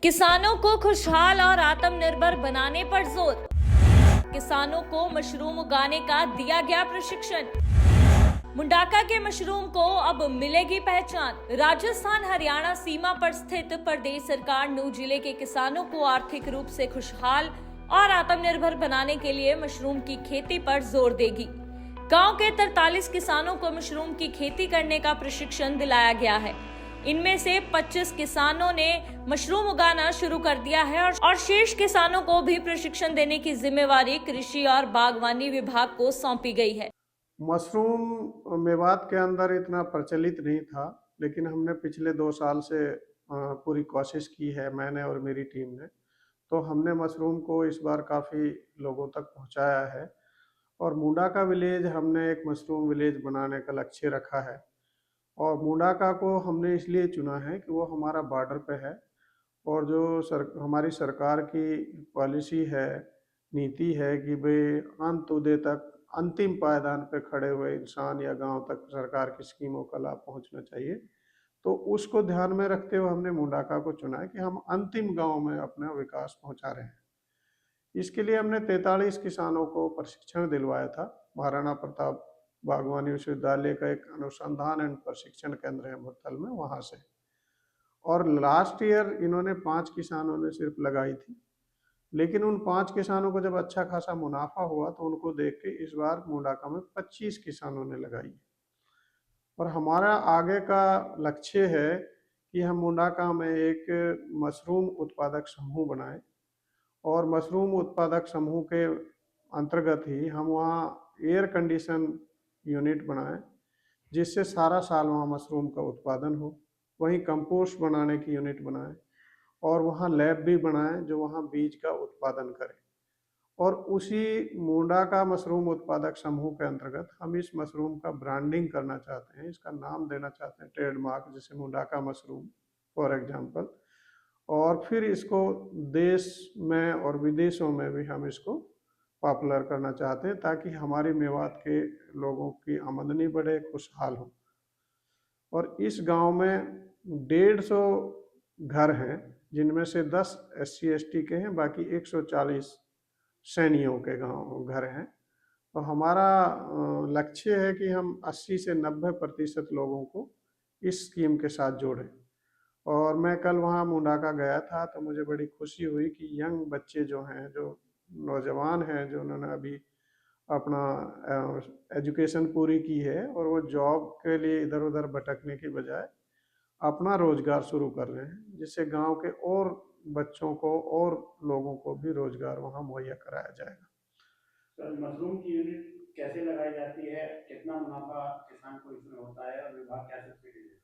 किसानों को खुशहाल और आत्मनिर्भर बनाने पर जोर। किसानों को मशरूम उगाने का दिया गया प्रशिक्षण। मुंडाका के मशरूम को अब मिलेगी पहचान। राजस्थान हरियाणा सीमा पर स्थित प्रदेश सरकार नूंह जिले के किसानों को आर्थिक रूप से खुशहाल और आत्मनिर्भर बनाने के लिए मशरूम की खेती पर जोर देगी। गांव के 43 किसानों को मशरूम की खेती करने का प्रशिक्षण दिलाया गया है। इनमें से 25 किसानों ने मशरूम उगाना शुरू कर दिया है और शेष किसानों को भी प्रशिक्षण देने की जिम्मेवारी कृषि और बागवानी विभाग को सौंपी गई है। मशरूम मेवात के अंदर इतना प्रचलित नहीं था, लेकिन हमने पिछले 2 साल से पूरी कोशिश की है, मैंने और मेरी टीम ने। तो हमने मशरूम को इस बार काफ़ी लोगों तक पहुंचाया है और मुंडाका विलेज हमने एक मशरूम विलेज बनाने का लक्ष्य रखा है। और मुंडाका को हमने इसलिए चुना है कि वो हमारा बॉर्डर पे है और जो हमारी सरकार की पॉलिसी है, नीति है कि भाई अंत्योदय तक, अंतिम पायदान पे खड़े हुए इंसान या गांव तक सरकार की स्कीमों का लाभ पहुंचना चाहिए। तो उसको ध्यान में रखते हुए हमने मुंडाका को चुना है कि हम अंतिम गांव में अपना विकास पहुंचा रहे हैं। इसके लिए हमने 43 किसानों को प्रशिक्षण दिलवाया था। महाराणा प्रताप बागवानी विश्वविद्यालय का एक अनुसंधान एंड प्रशिक्षण केंद्र है मुरथल में, वहाँ से। और लास्ट ईयर इन्होंने 5 किसानों ने सिर्फ लगाई थी, लेकिन उन 5 किसानों को जब अच्छा खासा मुनाफा हुआ तो उनको देख के इस बार मुंडाका में 25 किसानों ने लगाई। और हमारा आगे का लक्ष्य है कि हम मुंडाका में एक मशरूम उत्पादक समूह बनाएं और मशरूम उत्पादक समूह के अंतर्गत ही हम वहाँ एयर कंडीशन यूनिट बनाएं, जिससे सारा साल वहाँ मशरूम का उत्पादन हो। वहीं कंपोस्ट बनाने की यूनिट बनाएं और वहाँ लैब भी बनाएं जो वहाँ बीज का उत्पादन करे। और उसी मुंडाका मशरूम उत्पादक समूह के अंतर्गत हम इस मशरूम का ब्रांडिंग करना चाहते हैं, इसका नाम देना चाहते हैं ट्रेडमार्क, जैसे मुंडाका मशरूम फॉर एग्जांपल। और फिर इसको देश में और विदेशों में भी हम इसको पॉपुलर करना चाहते हैं ताकि हमारी मेवात के लोगों की आमदनी बढ़े, खुशहाल हो। और इस गांव में 150 घर हैं, जिनमें से 10 SC ST के हैं, बाकी 140 सैनियों के गांव घर हैं। तो हमारा लक्ष्य है कि हम 80 से 90% लोगों को इस स्कीम के साथ जोड़ें। और मैं कल वहाँ मुंडाका गया था तो मुझे बड़ी खुशी हुई कि यंग बच्चे जो हैं, जो नौजवान हैं, जो उन्होंने अभी अपना एजुकेशन पूरी की है और वो जॉब के लिए इधर उधर भटकने की बजाय अपना रोजगार शुरू कर रहे हैं, जिससे गांव के और बच्चों को और लोगों को भी रोजगार वहाँ मुहैया कराया जाएगा। सर, मशरूम की यूनिट कैसे लगाई जाती है, कितना मुनाफा किसान को इसमें होता है और विभाग क्या सब्सिडी देता है?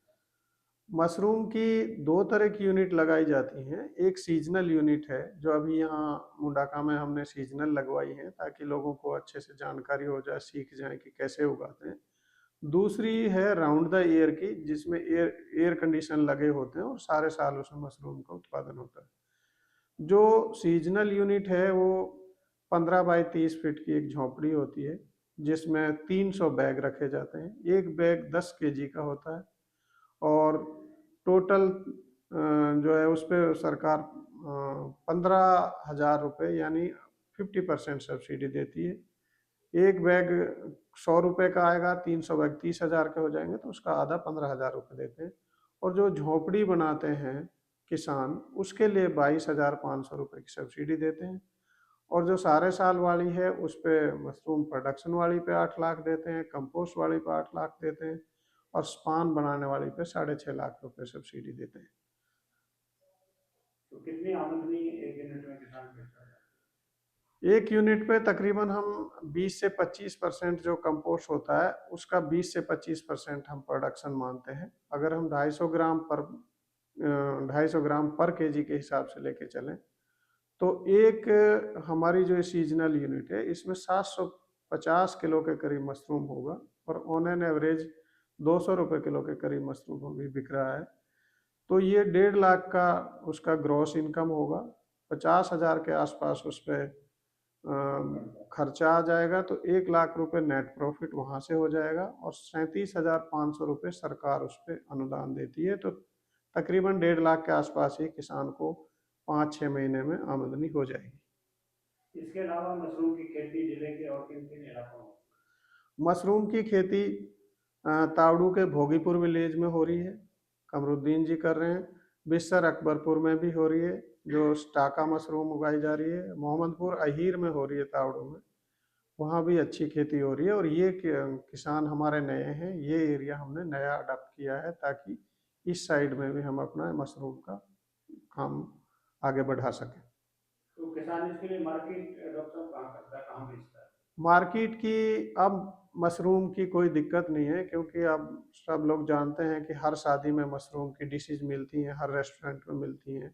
मशरूम की 2 तरह की यूनिट लगाई जाती हैं। एक सीजनल यूनिट है जो अभी यहाँ मुंडाका में हमने सीजनल लगवाई है ताकि लोगों को अच्छे से जानकारी हो जाए, सीख जाए कि कैसे उगाते हैं। दूसरी है राउंड द ईयर की, जिसमें एयर कंडीशन लगे होते हैं और सारे साल उसमें मशरूम का उत्पादन होता है। जो सीजनल यूनिट है वो 15 बाई 30 फीट की एक झोपड़ी होती है, जिसमें 300 बैग रखे जाते हैं। एक बैग 10 kg का होता है और टोटल जो है उस पर सरकार 15,000 रुपये यानी 50% सब्सिडी देती है। एक बैग 100 रुपये का आएगा, 300 बैग 30,000 के हो जाएंगे, तो उसका आधा 15,000 रुपये देते हैं। और जो झोपड़ी बनाते हैं किसान, उसके लिए 22,500 रुपये की सब्सिडी देते हैं। और जो सारे साल वाली है उस पर मशरूम प्रोडक्शन वाली पे 8 लाख देते हैं, कंपोस्ट वाली पे 8 लाख देते हैं और स्पान बनाने वाली पे 6.5 लाख रुपये सब्सिडी देते हैं। तो कितनी आमदनी एक यूनिट में किसान को होता है? एक यूनिट पे तकरीबन हम 20 से 25% जो कंपोस्ट होता है उसका 20 से 25% हम प्रोडक्शन मानते हैं। अगर हम 250 ग्राम पर केजी के हिसाब से लेके चलें तो एक हमारी जो सीजनल यूनिट है इसमें 750 किलो के करीब मशरूम होगा और ऑन एन एवरेज 200 रुपये किलो के करीब मशरूम भी बिक रहा है। तो ये 1.5 लाख का उसका ग्रॉस इनकम होगा। 50,000 के आसपास उस पर खर्चा आ जाएगा, तो 1 लाख रुपए नेट प्रॉफिट वहाँ से हो जाएगा और 37,500 रुपये सरकार उस पर अनुदान देती है। तो तकरीबन 1.5 लाख के आसपास ही किसान को 5-6 महीने में आमदनी हो जाएगी। इसके अलावा मशरूम की खेती जिले के और किन किन इलाकों में? मशरूम की खेती तावड़ू के भोगीपुर विलेज में हो रही है, कमरुद्दीन जी कर रहे हैं। बिस्सर अकबरपुर में भी हो रही है, जो स्टाका मशरूम उगाई जा रही है। मोहम्मदपुर अहीर में हो रही है, तावड़ू में, वहाँ भी अच्छी खेती हो रही है। और ये किसान हमारे नए हैं, ये एरिया हमने नया अडॉप्ट किया है ताकि इस साइड में भी हम अपना मशरूम का काम आगे बढ़ा सकें। तो किसान इसके लिए मार्केट डॉक्टर साहब कहाँ करता है, कहाँ बेचता है? मार्केट की अब मशरूम की कोई दिक्कत नहीं है, क्योंकि अब सब लोग जानते हैं कि हर शादी में मशरूम की डिशेज मिलती हैं, हर रेस्टोरेंट में मिलती हैं।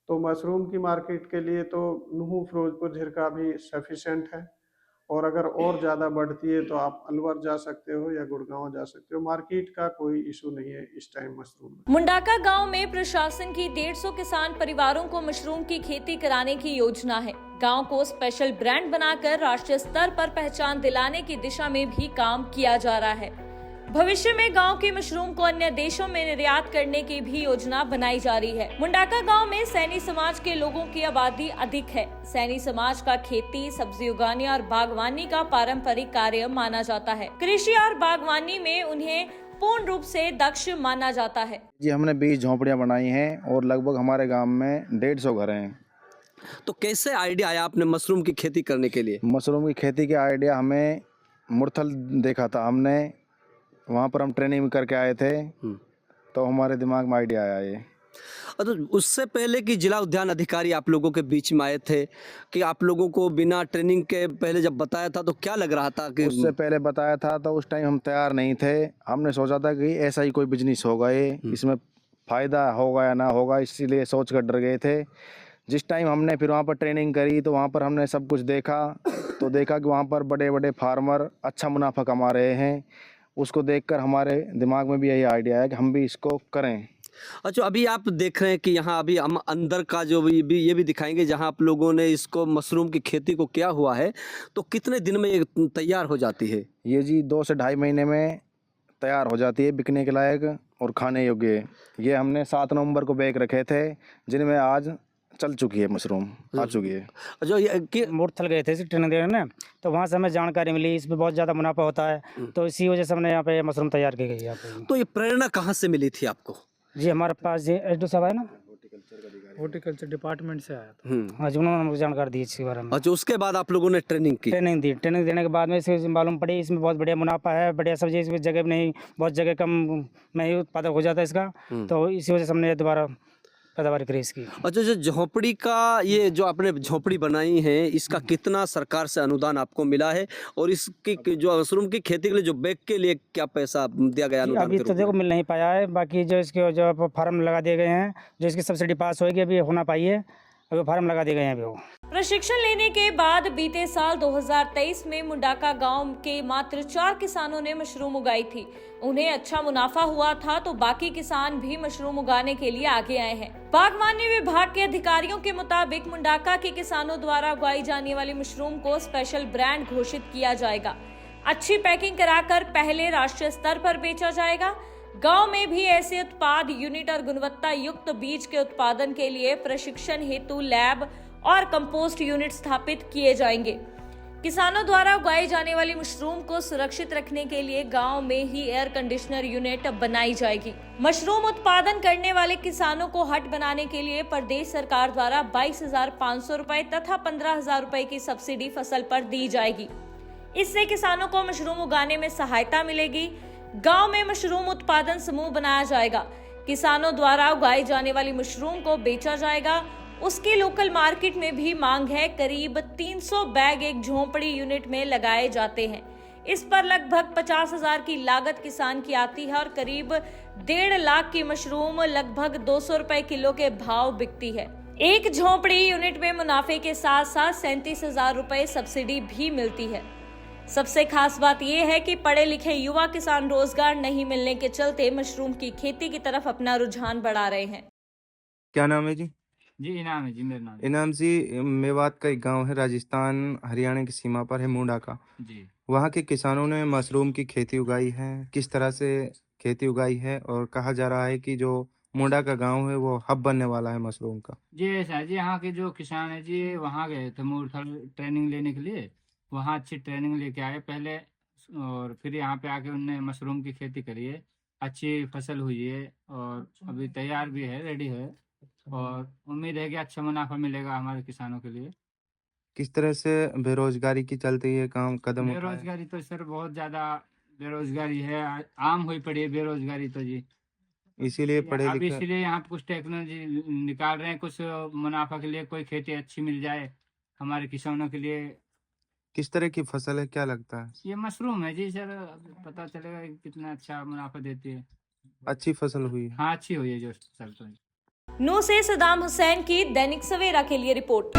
तो मशरूम की मार्केट के लिए तो नूहू, फिरोजपुर, झिरका भी सफिशेंट है। और अगर और ज़्यादा बढ़ती है तो आप अलवर जा सकते हो या गुड़गांव जा सकते हो। मार्केट का कोई इशू नहीं है इस टाइम मशरूम में। मुंडाका गांव में प्रशासन की 150 किसान परिवारों को मशरूम की खेती कराने की योजना है। गांव को स्पेशल ब्रांड बनाकर राष्ट्रीय स्तर पर पहचान दिलाने की दिशा में भी काम किया जा रहा है। भविष्य में गांव के मशरूम को अन्य देशों में निर्यात करने की भी योजना बनाई जा रही है। मुंडाका गांव में सैनी समाज के लोगों की आबादी अधिक है। सैनी समाज का खेती, सब्जी उगाने और बागवानी का पारंपरिक कार्य माना जाता है। कृषि और बागवानी में उन्हें पूर्ण रूप से दक्ष माना जाता है। जी, हमने 20 झोंपड़ियाँ बनाई हैं और लगभग हमारे गांव में 150 घर हैं। तो कैसे आइडिया आया आपने मशरूम की खेती करने के लिए? मशरूम की खेती के आइडिया हमें मुरथल देखा था हमने, वहाँ पर हम ट्रेनिंग करके आए थे, तो हमारे दिमाग में आइडिया आया ये। तो उससे पहले कि जिला उद्यान अधिकारी आप लोगों के बीच में आए थे, कि आप लोगों को बिना ट्रेनिंग के पहले जब बताया था तो क्या लग रहा था कि उससे पहले बताया था तो उस टाइम हम तैयार नहीं थे। हमने सोचा था कि ऐसा ही कोई बिजनेस होगा, ये इसमें फ़ायदा होगा या ना होगा, इसीलिए सोच कर डर गए थे। जिस टाइम हमने फिर वहाँ पर ट्रेनिंग करी तो वहाँ पर हमने सब कुछ देखा, तो देखा कि वहाँ पर बड़े बड़े फार्मर अच्छा मुनाफा कमा रहे हैं। उसको देखकर हमारे दिमाग में भी यही आइडिया है कि हम भी इसको करें। अच्छा, अभी आप देख रहे हैं कि यहाँ अभी हम अंदर का जो ये भी दिखाएंगे जहाँ आप लोगों ने इसको मशरूम की खेती को किया हुआ है, तो कितने दिन में ये तैयार हो जाती है? ये जी 2 से ढाई महीने में तैयार हो जाती है, बिकने के लायक और खाने योग्य। ये हमने 7 नवंबर को बैग रखे थे, जिनमें आज चल चुकी है, मशरूम आ चुकी है। जो ये मुरथल गए थे ट्रेनिंग देने ना, तो वहाँ से हमें जानकारी मिली इसमें बहुत ज़्यादा मुनाफा होता है, तो इसी वजह से हमने यहाँ पे मशरूम तैयार की गई है यहाँ पे। तो ये प्रेरणा कहाँ से मिली थी आपको? जी, हमारे पास जी एसडीओ साहब है ना, हॉर्टिकल्चर डिपार्टमेंट से आया था। हाँ जी, उन्होंने हमको जानकारी दी इसके बारे में। अच्छा, उसके बाद आप लोगों ने ट्रेनिंग की? ट्रेनिंग दी, ट्रेनिंग देने के बाद में इसे मालूम पड़ी इसमें बहुत बढ़िया मुनाफा है, बढ़िया सब्जी इसमें जगह नहीं, बहुत जगह कम में ही उत्पादक हो जाता है इसका, तो इसी वजह से हमने दोबारा पैदावार करी इसकी। अच्छा, जो झोंपड़ी का ये जो आपने झोंपड़ी बनाई है, इसका कितना सरकार से अनुदान आपको मिला है? और इसकी जो मशरूम की खेती के लिए जो बैग के लिए क्या पैसा दिया गया अनुदान अभी के तो रूप देखो में? मिल नहीं पाया है, बाकी जो इसके जो फार्म लगा दिए गए हैं, जो इसकी सब्सिडी पास होगी अभी होना पाई है, अभी फार्म लगा दिए गए हैं अभी वो। प्रशिक्षण लेने के बाद बीते साल 2023 में मुंडाका गांव के मात्र 4 किसानों ने मशरूम उगाई थी। उन्हें अच्छा मुनाफा हुआ था, तो बाकी किसान भी मशरूम उगाने के लिए आगे आए हैं। बागवानी विभाग के अधिकारियों के मुताबिक मुंडाका के किसानों द्वारा उगाई जाने वाली मशरूम को स्पेशल ब्रांड घोषित किया जाएगा। अच्छी पैकिंग कराकर पहले राष्ट्रीय स्तर पर बेचा जाएगा। गांव में भी ऐसे उत्पाद यूनिट और गुणवत्ता युक्त बीज के उत्पादन के लिए प्रशिक्षण हेतु लैब और कंपोस्ट यूनिट स्थापित किए जाएंगे। किसानों द्वारा उगाई जाने वाली मशरूम को सुरक्षित रखने के लिए गांव में ही एयर कंडीशनर यूनिट बनाई जाएगी। मशरूम उत्पादन करने वाले किसानों को हट बनाने के लिए प्रदेश सरकार द्वारा 22,500 रुपए तथा 15,000 रुपए की सब्सिडी फसल पर दी जाएगी। इससे किसानों को मशरूम उगाने में सहायता मिलेगी। गांव में मशरूम उत्पादन समूह बनाया जाएगा। किसानों द्वारा उगाई जाने वाली मशरूम को बेचा जाएगा। उसकी लोकल मार्केट में भी मांग है। करीब 300 बैग एक झोंपड़ी यूनिट में लगाए जाते हैं। इस पर लगभग 50,000 की लागत किसान की आती है और करीब 1.5 लाख की मशरूम लगभग 200 रुपए किलो के भाव बिकती है। एक झोंपड़ी यूनिट में मुनाफे के साथ साथ 37,000 रुपए सब्सिडी भी मिलती है। सबसे खास बात यह है कि पढ़े लिखे युवा किसान रोजगार नहीं मिलने के चलते मशरूम की खेती की तरफ अपना रुझान बढ़ा रहे हैं। क्या नाम है जी? जी इनाम है जी, मेरा नाम इनाम जी, मेवात का एक गांव है, राजस्थान हरियाणा की सीमा पर है, मुंडाका। जी। वहाँ के किसानों ने मशरूम की खेती उगाई है। किस तरह से खेती उगाई है और कहा जा रहा है कि जो मुंडा का गांव है वो हब बनने वाला है मशरूम का। जी ऐसा है जी, यहाँ के जो किसान है जी वहाँ गए थे मूर्थल ट्रेनिंग लेने के लिए। वहाँ अच्छी ट्रेनिंग लेके आए पहले, और फिर यहाँ पे आके उनने मशरूम की खेती करी है। अच्छी फसल हुई है और अभी तैयार भी है, रेडी है, और उम्मीद है कि अच्छा मुनाफा मिलेगा हमारे किसानों के लिए। किस तरह से बेरोजगारी की चलते ये काम कदम उठाया? बेरोजगारी तो सर बहुत ज्यादा बेरोजगारी है, आम हुई पड़ी है बेरोजगारी तो जी। इसीलिए पढ़े अब लिखे इसलिए यहाँ पे कुछ टेक्नोलॉजी निकाल रहे हैं, कुछ मुनाफा के लिए, कोई खेती अच्छी मिल जाए हमारे किसानों के लिए। किस तरह की फसल है क्या लगता है? ये मशरूम है जी सर, पता चलेगा कि कितना अच्छा मुनाफा देती है। अच्छी फसल हुई है। हाँ अच्छी हुई है जो फसल तो। नू से सदाम हुसैन की दैनिक सवेरा के लिए रिपोर्ट।